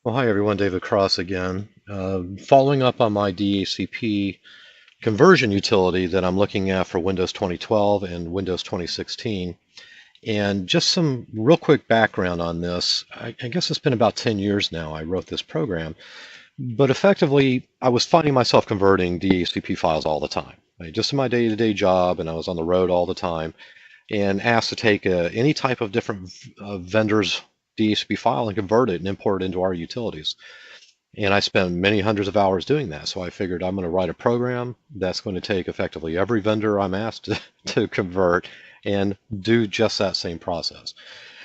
Well, hi everyone, David Cross again. Following up on my DHCP conversion utility that I'm looking at for Windows 2012 and Windows 2016. And just some real quick background on this. I guess it's been about 10 years now I wrote this program, but effectively I was finding myself converting DHCP files all the time. Right? Just in my day-to-day job, and I was on the road all the time and asked to take any type of different vendor's DHCP file and convert it and import it into our utilities. And I spent many hundreds of hours doing that. So I figured I'm going to write a program that's going to take effectively every vendor I'm asked to convert and do just that same process.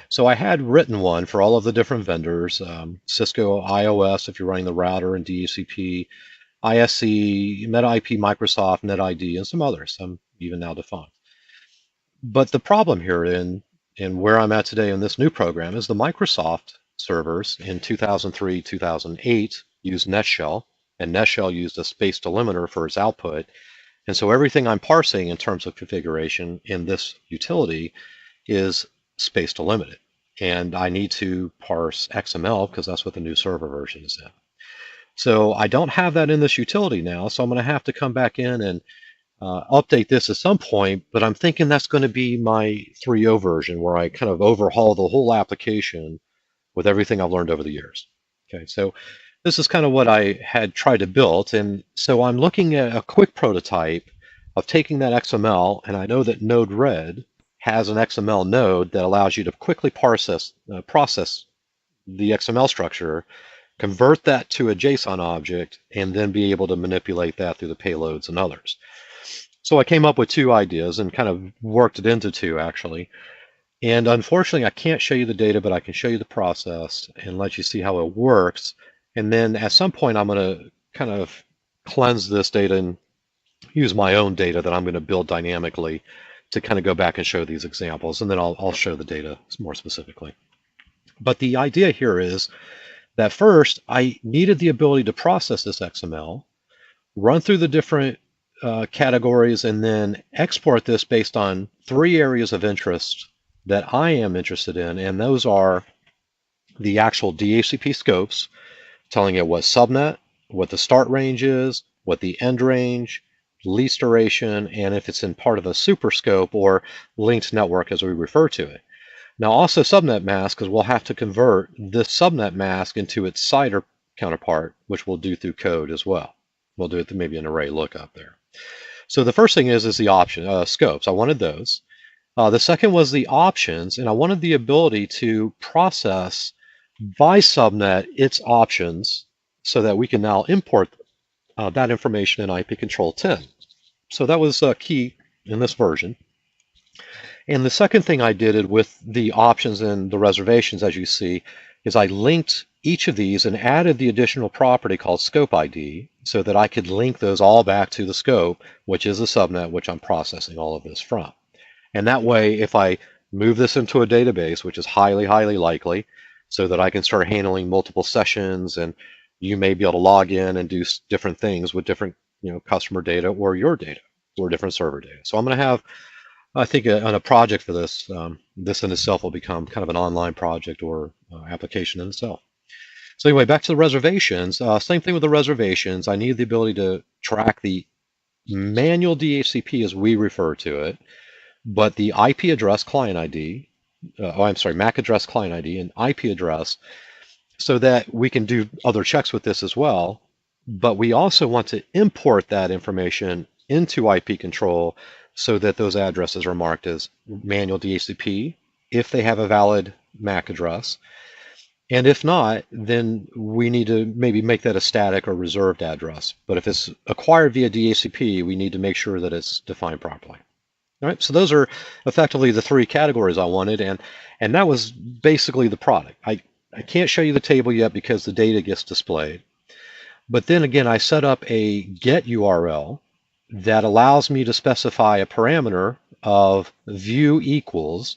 So I had written one for all of the different vendors, Cisco iOS if you're running the router and DHCP, ISC, MetaIP, Microsoft, NetID, and some others, some even now defunct. But the problem here in where I'm at today in this new program is the Microsoft servers in 2003, 2008 used NetShell, and NetShell used a space delimiter for its output. And so everything I'm parsing in terms of configuration in this utility is space delimited. And I need to parse XML because that's what the new server version is in. So I don't have that in this utility now, so I'm going to have to come back in and update this at some point, but I'm thinking that's going to be my 3.0 version where I kind of overhaul the whole application with everything I've learned over the years. Okay, so this is kind of what I had tried to build, and so I'm looking at a quick prototype of taking that XML, and I know that Node-RED has an XML node that allows you to quickly process the XML structure, convert that to a JSON object, and then be able to manipulate that through the payloads and others. So I came up with two ideas and kind of worked it into two actually. And unfortunately, I can't show you the data, but I can show you the process and let you see how it works. And then at some point, I'm going to kind of cleanse this data and use my own data that I'm going to build dynamically to kind of go back and show these examples. And then I'll show the data more specifically. But the idea here is that first, I needed the ability to process this XML, run through the different categories, and then export this based on three areas of interest that I am interested in, and those are the actual DHCP scopes, telling it what subnet, what the start range is, what the end range, least duration, and if it's in part of a super scope or linked network as we refer to it. Now also subnet mask, because we'll have to convert this subnet mask into its CIDR counterpart, which we'll do through code as well. We'll do it through maybe an array lookup there. So the first thing is the option scopes. I wanted those. The second was the options, and I wanted the ability to process by subnet its options so that we can now import that information in IPControl 10. So that was key in this version. And the second thing I did with the options and the reservations, as you see, is I linked each of these and added the additional property called scope ID so that I could link those all back to the scope, which is the subnet which I'm processing all of this from. And that way, if I move this into a database, which is highly, highly likely, so that I can start handling multiple sessions and you may be able to log in and do different things with different customer data or your data or different server data. So I'm going to have, I think, on a project for this, this in itself will become kind of an online project or application in itself. So anyway, back to the reservations. Same thing with the reservations. I need the ability to track the manual DHCP as we refer to it, but the IP address client ID, MAC address client ID and IP address, so that we can do other checks with this as well. But we also want to import that information into IPControl so that those addresses are marked as manual DHCP if they have a valid MAC address. And if not, then we need to maybe make that a static or reserved address. But if it's acquired via DHCP, we need to make sure that it's defined properly. All right, so those are effectively the three categories I wanted, and that was basically the product. I can't show you the table yet because the data gets displayed. But then again, I set up a get URL that allows me to specify a parameter of view equals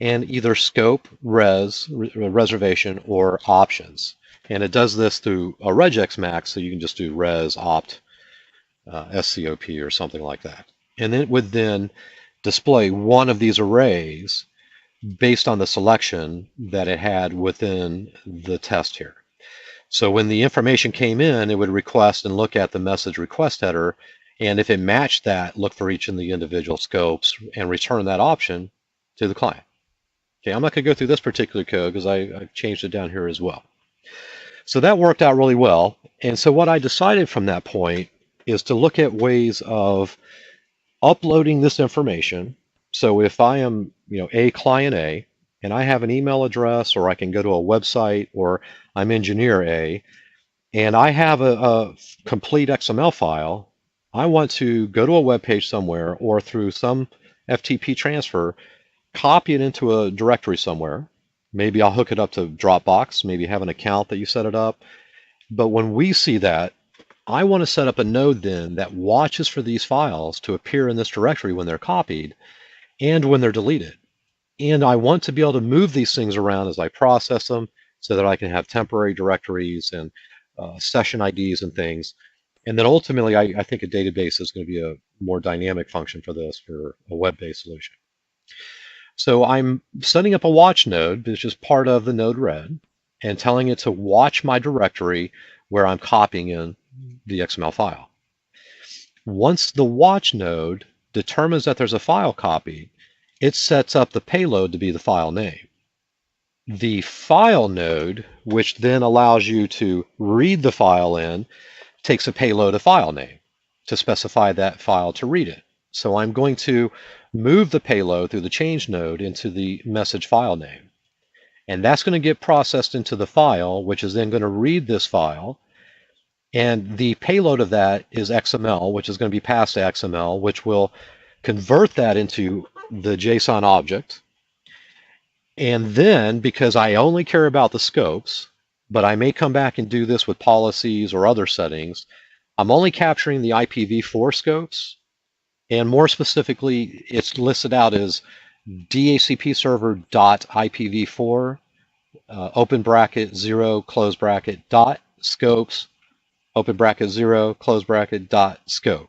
and either scope, reservation, or options. And it does this through a regex max, so you can just do res opt scop or something like that. And then it would then display one of these arrays based on the selection that it had within the test here. So when the information came in, it would request and look at the message request header, and if it matched that, look for each of the individual scopes and return that option to the client. Okay, I'm not going to go through this particular code because I've changed it down here as well. So that worked out really well. And so what I decided from that point is to look at ways of uploading this information. So if I am, a client A, and I have an email address, or I can go to a website, or I'm engineer A, and I have a complete XML file, I want to go to a web page somewhere, or through some FTP transfer, copy it into a directory somewhere. Maybe I'll hook it up to Dropbox, maybe have an account that you set it up. But when we see that, I want to set up a node then that watches for these files to appear in this directory when they're copied and when they're deleted. And I want to be able to move these things around as I process them so that I can have temporary directories and session IDs and things. And then ultimately, I think a database is going to be a more dynamic function for this, for a web-based solution. So I'm setting up a watch node, which is part of the node red, and telling it to watch my directory where I'm copying in the XML file. Once the watch node determines that there's a file copied, it sets up the payload to be the file name. The file node, which then allows you to read the file in, takes a payload of file name to specify that file to read it. So I'm going to move the payload through the change node into the message file name. And that's going to get processed into the file, which is then going to read this file. And the payload of that is XML, which is going to be passed to XML, which will convert that into the JSON object. And then, because I only care about the scopes, but I may come back and do this with policies or other settings, I'm only capturing the IPv4 scopes. And more specifically, it's listed out as DHCP server.IPv4, open bracket 0, close bracket, dot scopes, open bracket 0, close bracket, dot scope.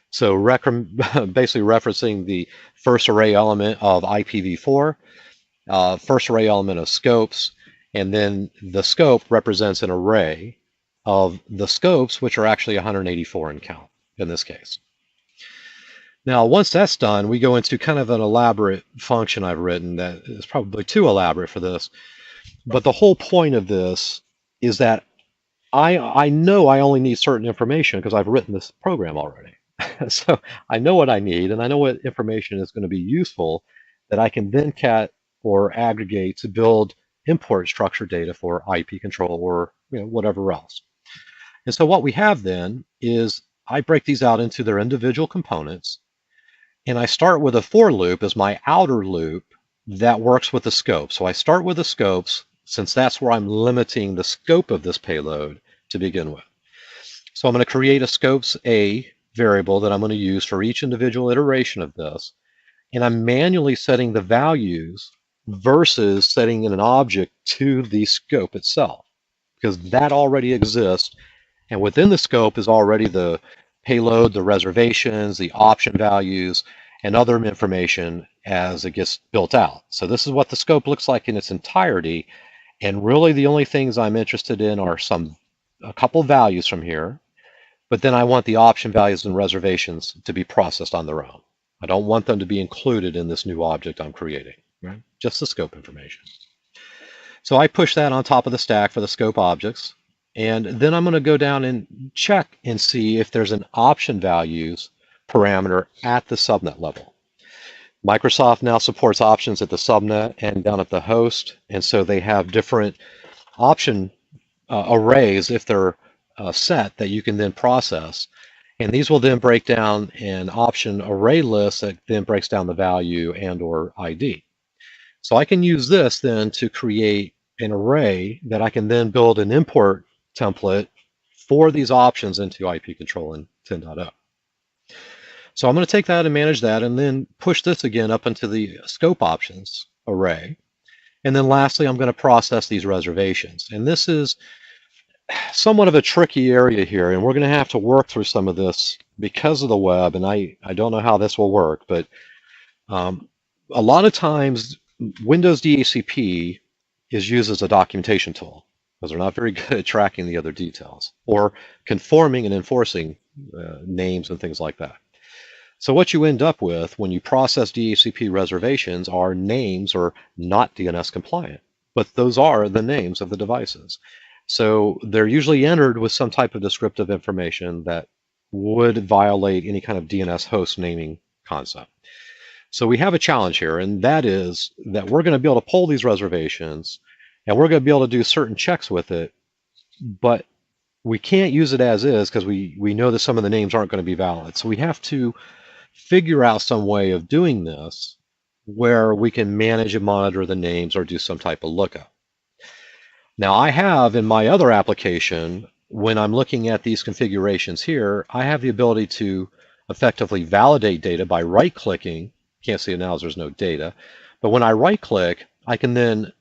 So basically referencing the first array element of IPv4, first array element of scopes, and then the scope represents an array of the scopes, which are actually 184 in count in this case. Now, once that's done, we go into kind of an elaborate function I've written that is probably too elaborate for this. But the whole point of this is that I know I only need certain information because I've written this program already. So I know what I need, and I know what information is going to be useful that I can then cat or aggregate to build import structured data for IPControl or whatever else. And so what we have then is I break these out into their individual components, and I start with a for loop as my outer loop that works with the scope. So I start with the scopes, since that's where I'm limiting the scope of this payload to begin with. So I'm going to create a scopes A variable that I'm going to use for each individual iteration of this. And I'm manually setting the values versus setting in an object to the scope itself, because that already exists. And within the scope is already the payload, the reservations, the option values, and other information as it gets built out. So this is what the scope looks like in its entirety. And really the only things I'm interested in are a couple values from here, but then I want the option values and reservations to be processed on their own. I don't want them to be included in this new object I'm creating, right? Just the scope information. So I push that on top of the stack for the scope objects. And then I'm going to go down and check and see if there's an option values parameter at the subnet level. Microsoft now supports options at the subnet and down at the host. And so they have different option arrays, if they're set, that you can then process. And these will then break down an option array list that then breaks down the value and or ID. So I can use this then to create an array that I can then build an import template for these options into IPControl in 10.0. So I'm going to take that and manage that and then push this again up into the scope options array. And then lastly, I'm going to process these reservations. And this is somewhat of a tricky area here, and we're going to have to work through some of this because of the web, and I don't know how this will work, but a lot of times Windows DHCP is used as a documentation tool. because they're not very good at tracking the other details or conforming and enforcing names and things like that. So what you end up with when you process DHCP reservations are names are not DNS compliant, but those are the names of the devices. So they're usually entered with some type of descriptive information that would violate any kind of DNS host naming concept. So we have a challenge here, and that is that we're going to be able to pull these reservations and we're going to be able to do certain checks with it, but we can't use it as is because we know that some of the names aren't going to be valid. So we have to figure out some way of doing this where we can manage and monitor the names or do some type of lookup. Now I have in my other application, when I'm looking at these configurations here, I have the ability to effectively validate data by right-clicking. Can't see it now as there's no data. But when I right-click, I can then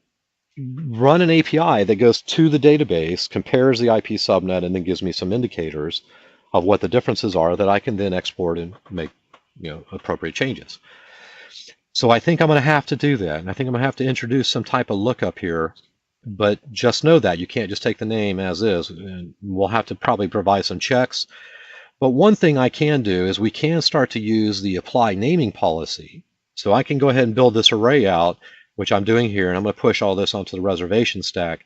run an API that goes to the database, compares the IP subnet, and then gives me some indicators of what the differences are that I can then export and make appropriate changes. So I think I'm going to have to do that. And I think I'm going to have to introduce some type of lookup here. But just know that you can't just take the name as is. And we'll have to probably provide some checks. But one thing I can do is we can start to use the apply naming policy. So I can go ahead and build this array out, which I'm doing here, and I'm going to push all this onto the reservation stack.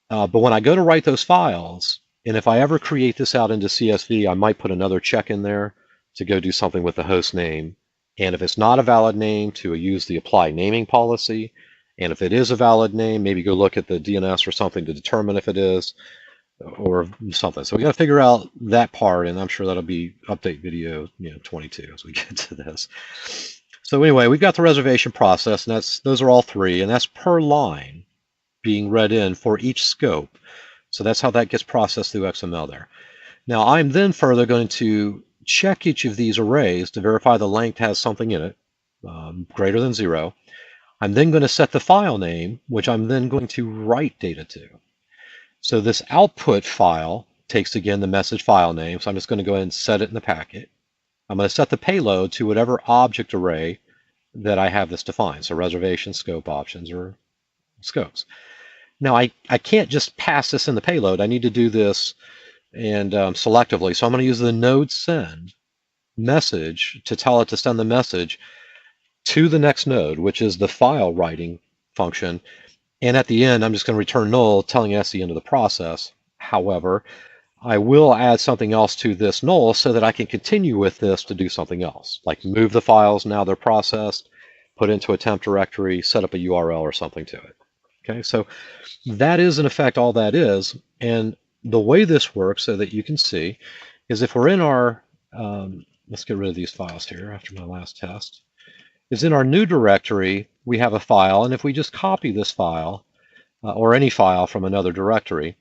But when I go to write those files, and if I ever create this out into CSV, I might put another check in there to go do something with the host name. And if it's not a valid name, to use the apply naming policy. And if it is a valid name, maybe go look at the DNS or something to determine if it is, or something. So we got to figure out that part, and I'm sure that'll be update video 22 as we get to this. So anyway, we've got the reservation process, and those are all three, and that's per line being read in for each scope. So that's how that gets processed through XML there. Now I'm then further going to check each of these arrays to verify the length has something in it greater than 0. I'm then going to set the file name, which I'm then going to write data to. So this output file takes again the message file name, so I'm just going to go ahead and set it in the packet. I'm going to set the payload to whatever object array that I have this defined, so reservation, scope, options, or scopes. Now I can't just pass this in the payload. I need to do this and selectively. So I'm going to use the node send message to tell it to send the message to the next node, which is the file writing function. And at the end, I'm just going to return null, telling it that's the end of the process. However, I will add something else to this null so that I can continue with this to do something else, like move the files now they're processed, put into a temp directory, set up a URL or something to it. Okay, so that is in effect all that is. And the way this works, so that you can see, is if we're in our, let's get rid of these files here after my last test, is in our new directory, we have a file, and if we just copy this file, or any file from another directory,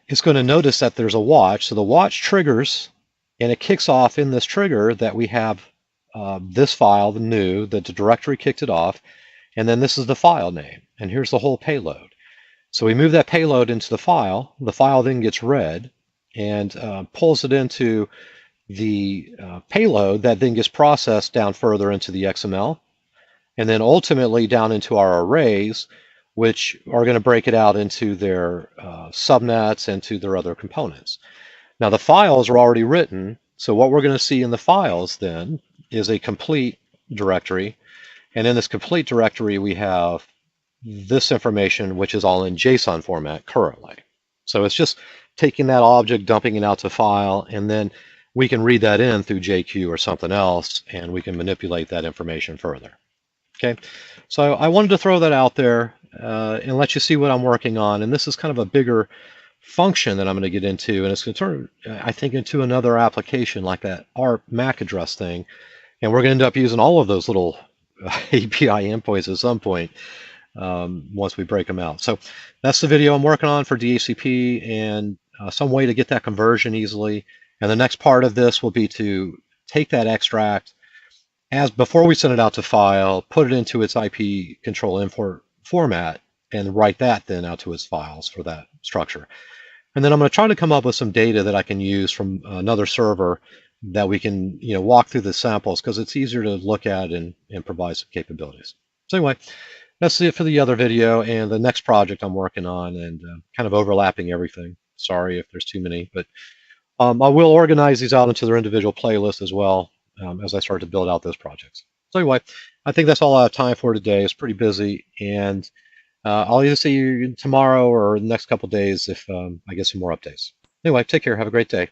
it's going to notice that there's a watch. So the watch triggers, and it kicks off in this trigger that we have this file, the new, that the directory kicked it off, and then this is the file name, and here's the whole payload. So we move that payload into the file then gets read and pulls it into the payload that then gets processed down further into the XML, and then ultimately down into our arrays, which are going to break it out into their subnets and to their other components. Now the files are already written, so what we're going to see in the files then is a complete directory, and in this complete directory we have this information, which is all in JSON format currently. So it's just taking that object, dumping it out to file, and then we can read that in through JQ or something else, and we can manipulate that information further. Okay, so I wanted to throw that out there and let you see what I'm working on. And this is kind of a bigger function that I'm going to get into, and it's going to turn, I think, into another application like that ARP MAC address thing. And we're going to end up using all of those little API endpoints at some point once we break them out. So that's the video I'm working on for DHCP, and some way to get that conversion easily. And the next part of this will be to take that extract as before we send it out to file, put it into its IPControl import format, and write that then out to its files for that structure. And then I'm going to try to come up with some data that I can use from another server that we can walk through the samples, because it's easier to look at and provide some capabilities. So anyway, that's it for the other video and the next project I'm working on, and kind of overlapping everything. Sorry if there's too many, but I will organize these out into their individual playlists as well as I start to build out those projects. So anyway, I think that's all I have time for today. It's pretty busy, and I'll either see you tomorrow or the next couple days if I get some more updates. Anyway, take care. Have a great day.